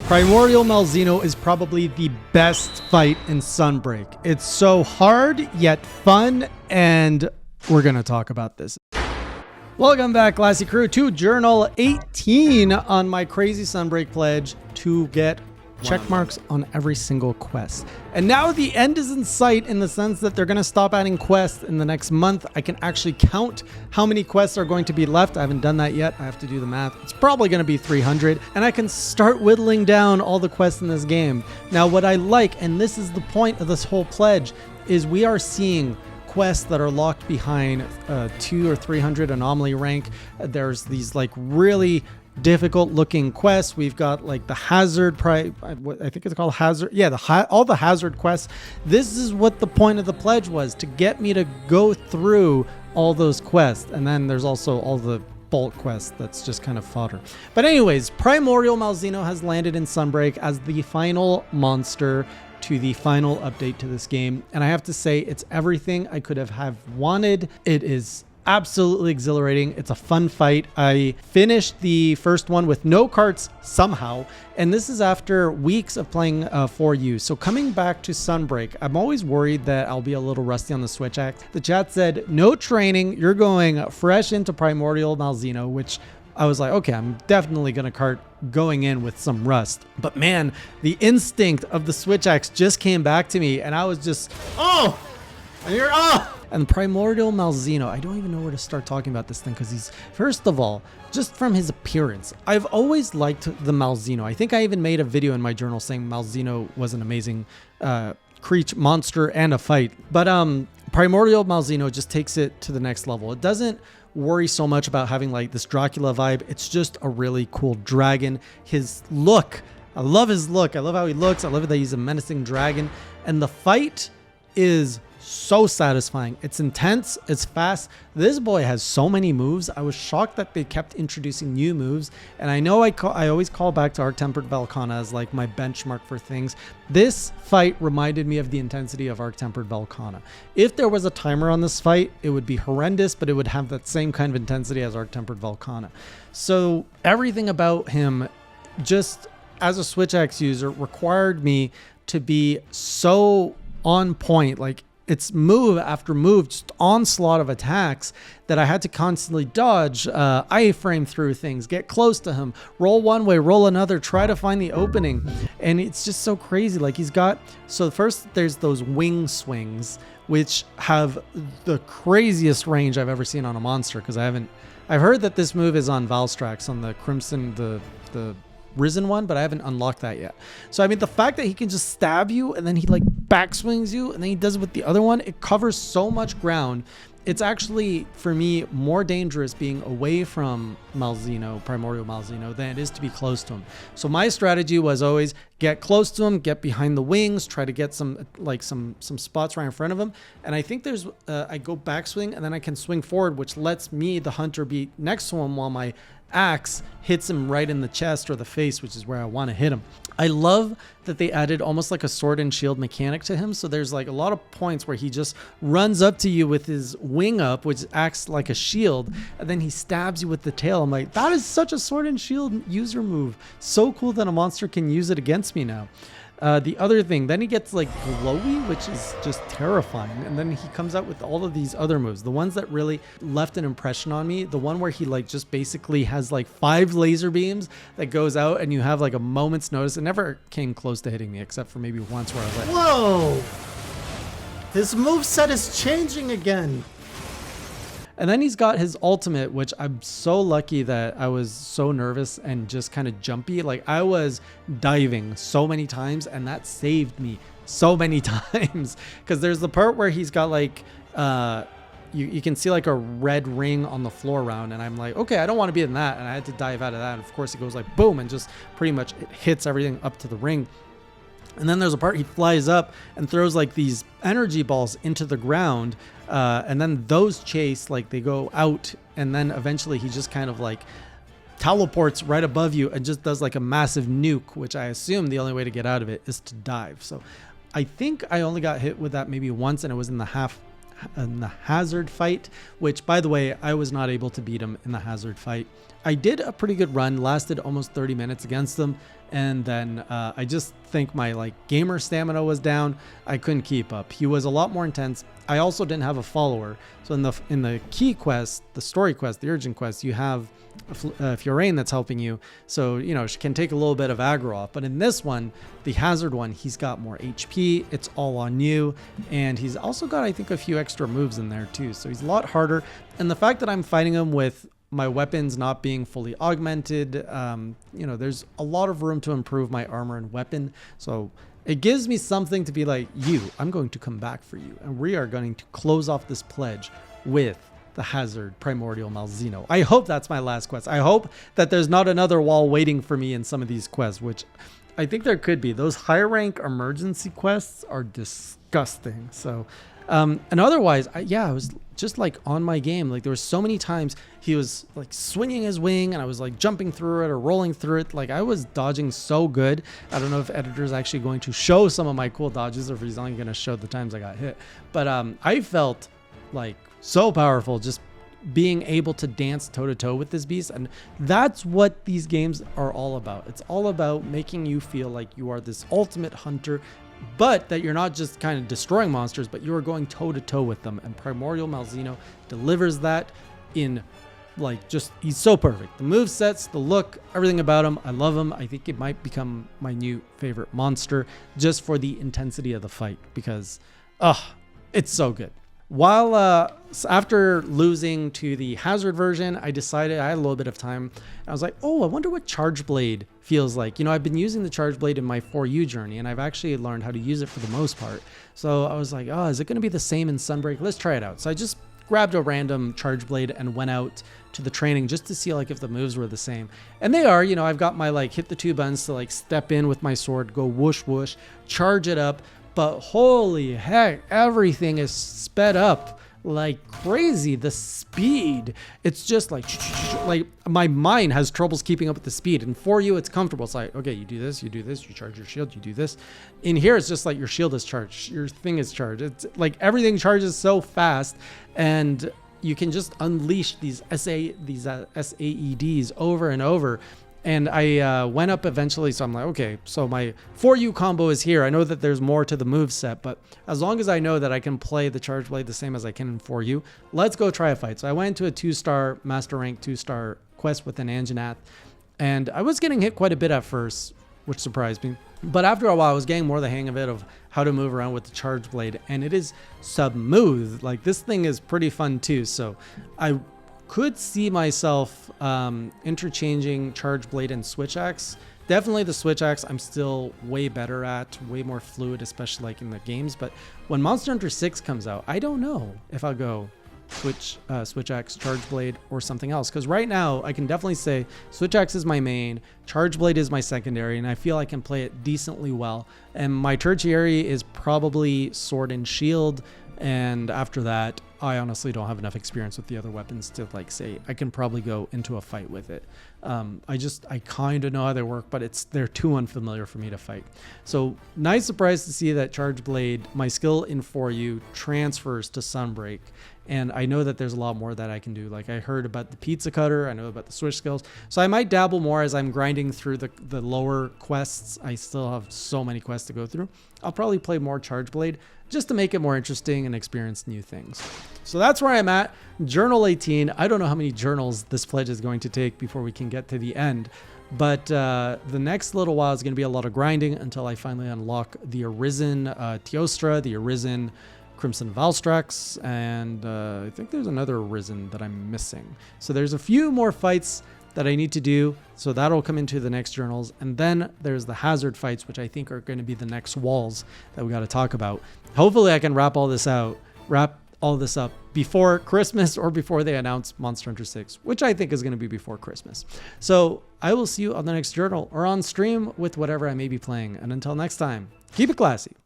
Primordial Malzeno is probably the best fight in Sunbreak. It's so hard, yet fun, and we're going to talk about this. Welcome back, Classy Crew, to Journal 18 on my crazy Sunbreak pledge to get check marks on every single quest. And now the end is in sight in the sense that they're going to stop adding quests in the next month. I can actually count how many quests are going to be left. I haven't done that yet. I have to do the math. It's probably going to be 300, and I can start whittling down all the quests in this game. Now, what I like, and this is the point of this whole pledge, is we are seeing quests that are locked behind 200 or 300 anomaly rank. There's these like really difficult looking quests. We've got like the hazard, I think it's called hazard. Yeah, all the hazard quests. This is what the point of the pledge was, to get me to go through all those quests. And then there's also all the bulk quests that's just kind of fodder. But anyways, Primordial Malzeno has landed in Sunbreak as the final monster to the final update to this game. And I have to say, it's everything I could have wanted. It is absolutely exhilarating. It's a fun fight. I finished the first one with no carts somehow, and this is after weeks of playing 4U. So coming back to Sunbreak, I'm always worried that I'll be a little rusty on the switch axe. The chat said, no training, you're going fresh into Primordial Malzeno, which I was like, okay, I'm definitely going to cart going in with some rust. But man, the instinct of the switch axe just came back to me, and I was just, oh, and you're, oh. And Primordial Malzeno, I don't even know where to start talking about this thing, because he's, first of all, just from his appearance, I've always liked the Malzeno. I think I even made a video in my journal saying Malzeno was an amazing creature, monster, and a fight. But Primordial Malzeno just takes it to the next level. It doesn't worry so much about having like this Dracula vibe. It's just a really cool dragon. His look, I love his look. I love how he looks. I love that he's a menacing dragon. And the fight is so satisfying. It's intense. It's fast. This boy has so many moves. I was shocked that they kept introducing new moves. And I know I always call back to Arc-Tempered Velkhana as like my benchmark for things. This fight reminded me of the intensity of Arc-Tempered Velkhana. If there was a timer on this fight, it would be horrendous, but it would have that same kind of intensity as Arc-Tempered Velkhana. So everything about him, just as a Switch Axe user, required me to be so on point. Like, it's move after move, just onslaught of attacks that I had to constantly dodge, iframe through things, get close to him, roll one way, roll another, try to find the opening. And it's just so crazy. Like, he's got, so first there's those wing swings, which have the craziest range I've ever seen on a monster, because I've heard that this move is on Valstrax, on the Crimson, the Risen one, but I haven't unlocked that yet. So I mean, the fact that he can just stab you and then he like backswings you and then he does it with the other one, it covers so much ground. It's actually, for me, more dangerous being away from Malzeno, Primordial Malzeno, than it is to be close to him. So my strategy was always get close to him, get behind the wings, try to get some spots right in front of him. And I think there's, I go backswing and then I can swing forward, which lets me, the hunter, be next to him while my axe hits him right in the chest or the face, which is where I want to hit him. I love that they added almost like a sword and shield mechanic to him. So there's like a lot of points where he just runs up to you with his wing up, which acts like a shield, and then he stabs you with the tail. I'm like, that is such a sword and shield user move. So cool that a monster can use it against me now. The other thing, then he gets like glowy, which is just terrifying. And then he comes out with all of these other moves. The ones that really left an impression on me, the one where he like just basically has like 5 laser beams that goes out and you have like a moment's notice. It never came close to hitting me except for maybe once where I was like, whoa, this moveset is changing again. And then he's got his ultimate, which I'm so lucky that I was so nervous and just kind of jumpy. Like, I was diving so many times and that saved me so many times. Because there's the part where he's got like, you can see like a red ring on the floor around. And I'm like, okay, I don't want to be in that. And I had to dive out of that. And of course it goes like boom and just pretty much it hits everything up to the ring. And then there's a part he flies up and throws like these energy balls into the ground. And then those chase, like they go out. And then eventually he just kind of like teleports right above you and just does like a massive nuke, which I assume the only way to get out of it is to dive. So I think I only got hit with that maybe once, and it was in the hazard fight, which by the way, I was not able to beat him in the hazard fight. I did a pretty good run, lasted almost 30 minutes against them, And then I just think my like gamer stamina was down. I couldn't keep up. He was a lot more intense. I also didn't have a follower. So in the key quest, the story quest, the urgent quest, you have Fiorane that's helping you. So, you know, she can take a little bit of aggro off. But in this one, the hazard one, he's got more HP. It's all on you. And he's also got, I think, a few extra moves in there too. So he's a lot harder. And the fact that I'm fighting him with my weapons not being fully augmented, you know, there's a lot of room to improve my armor and weapon. So it gives me something to be like, I'm going to come back for you. And we are going to close off this pledge with the hazard Primordial Malzeno. I hope that's my last quest. I hope that there's not another wall waiting for me in some of these quests, which I think there could be. Those high rank emergency quests are disgusting. So, and otherwise, I was just like on my game. Like there were so many times he was like swinging his wing and I was like jumping through it or rolling through it. Like I was dodging so good. I don't know if editor is actually going to show some of my cool dodges or if he's only going to show the times I got hit. But I felt like so powerful just being able to dance toe to toe with this beast. And that's what these games are all about. It's all about making you feel like you are this ultimate hunter, but that you're not just kind of destroying monsters, but you are going toe to toe with them. And Primordial Malzeno delivers that in like just, he's so perfect. The move sets, the look, everything about him. I love him. I think it might become my new favorite monster just for the intensity of the fight because, it's so good. While after losing to the hazard version, I decided I had a little bit of time. I was like, oh, I wonder what Charge Blade feels like. You know, I've been using the Charge Blade in my 4U journey, and I've actually learned how to use it for the most part. So I was like, oh, is it going to be the same in Sunbreak? Let's try it out. So I just grabbed a random Charge Blade and went out to the training just to see like if the moves were the same. And they are. You know, I've got my like hit the two buttons to like step in with my sword, go whoosh whoosh, charge it up. But holy heck, everything is sped up like crazy. The speed, it's just like my mind has troubles keeping up with the speed. And for you, it's comfortable. It's like, okay, you do this, you charge your shield, you do this. In here, it's just like your shield is charged, your thing is charged. It's like everything charges so fast, and you can just unleash these SAEDs over and over. And I went up eventually, so I'm like, okay, so my 4U combo is here. I know that there's more to the move set, but as long as I know that I can play the Charge Blade the same as I can in 4U, let's go try a fight. So I went to a 2-star Master Rank 2-star quest with an Anjanath, and I was getting hit quite a bit at first, which surprised me. But after a while, I was getting more the hang of it, of how to move around with the Charge Blade, and it is smooth. Like this thing is pretty fun too, so I could see myself interchanging Charge Blade and Switch Axe. Definitely the Switch Axe I'm still way better at, way more fluid, especially like in the games. But when Monster Hunter 6 comes out, I don't know if I'll go Switch Axe, Charge Blade, or something else. Because right now, I can definitely say Switch Axe is my main, Charge Blade is my secondary, and I feel I can play it decently well. And my tertiary is probably Sword and Shield. And after that, I honestly don't have enough experience with the other weapons to like say I can probably go into a fight with it. I kind of know how they work, but they're too unfamiliar for me to fight. So nice surprise to see that Charge Blade, my skill in 4U, transfers to Sunbreak. And I know that there's a lot more that I can do. Like I heard about the pizza cutter, I know about the switch skills. So I might dabble more as I'm grinding through the lower quests. I still have so many quests to go through. I'll probably play more Charge Blade just to make it more interesting and experience new things. So that's where I'm at. Journal 18. I don't know how many journals this pledge is going to take before we can get to the end. But the next little while is going to be a lot of grinding until I finally unlock the Arisen Teostra, the Arisen Crimson Valstrax, and I think there's another Arisen that I'm missing. So there's a few more fights that I need to do, so that'll come into the next journals. And then there's the hazard fights, which I think are going to be the next walls that we got to talk about. Hopefully I can wrap all this up before Christmas or before they announce Monster Hunter 6, which I think is going to be before Christmas. So I will see you on the next journal or on stream with whatever I may be playing. And until next time, keep it classy.